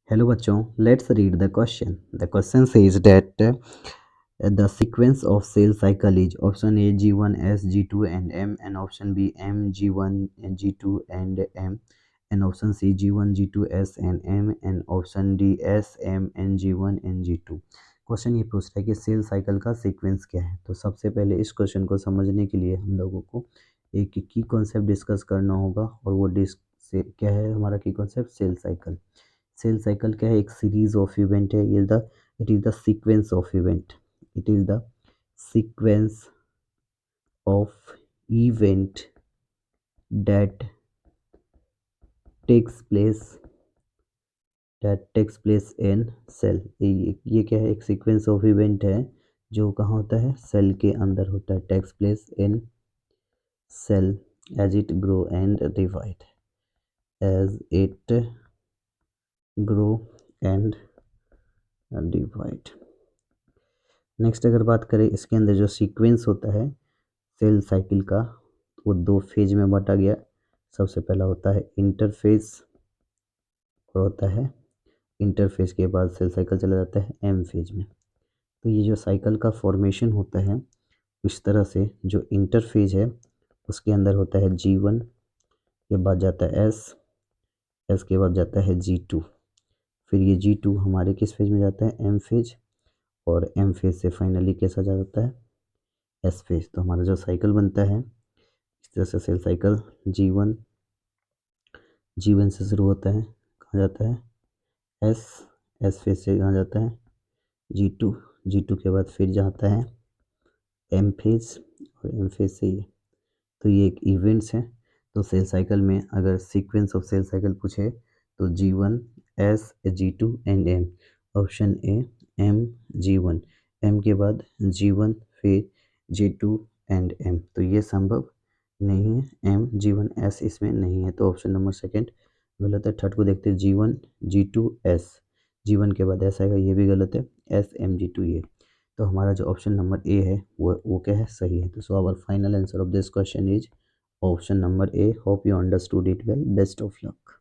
Hello बच्चों, let's read the question. The question says that the sequence of cell cycle is option A G1S G2 and M, and option B M G1 and G2 and M, and option C G1 G2 S and M, and option D S M and G1 and G2। Question ये पूछ रहा है कि cell cycle का sequence क्या है। तो सबसे पहले इस क्वेश्चन को समझने के लिए हम लोगों को एक की कॉन्सेप्ट डिस्कस करना होगा, और वो क्या है हमारा की concept? Cell cycle. Cell cycle क्या है? एक सीरीज ऑफ इवेंट है। It is the sequence of event. It is the sequence of event that takes place in cell. ये क्या है? एक सीक्वेंस ऑफ इवेंट है जो कहाँ होता है? सेल के अंदर होता है। Takes place in cell as it grow and divide, as it grow and divide. Next अगर बात करें, इसके अंदर जो सीक्वेंस होता है सेल साइकिल का, वो दो फेज में बांटा गया। सबसे पहला होता है इंटरफेज, और होता है इंटरफेज के बाद सेल साइकिल चला जाता है एम फेज में। तो ये जो साइकिल का फॉर्मेशन होता है इस तरह से, जो इंटरफेज है उसके अंदर होता है G1, के बाद जाता है एस के बाद जाता है G2, फिर ये G2 हमारे किस फेज में जाता है? एम फेज, और एम फेज से फाइनली कैसा जाता है? S phase. तो हमारा जो साइकिल बनता है इस तरह से, सेल साइकिल G1 से शुरू होता है, कहाँ जाता है? एस फेज से कहाँ जाता है? G2 के बाद फिर जाता है एम फेज, और एम फेज से ये। तो ये एक इवेंट्स है। तो सेल साइकिल में अगर सीक्वेंस ऑफ सेल साइकिल पूछे तो G1 S G2 and M। Option A M G1, M के बाद G1, फिर G2 एंड M। तो ये संभव नहीं है, M G1 S इसमें नहीं है, तो ऑप्शन नंबर सेकंड गलत है। थर्ड को देखते हैं, G1 G2 S, G1 के बाद S आएगा, ये भी गलत है। S M G2 ये। तो हमारा जो ऑप्शन नंबर ए है वो क्या है? सही है। तो so our final answer of this question is option number A. Hope you understood it well. Best of luck.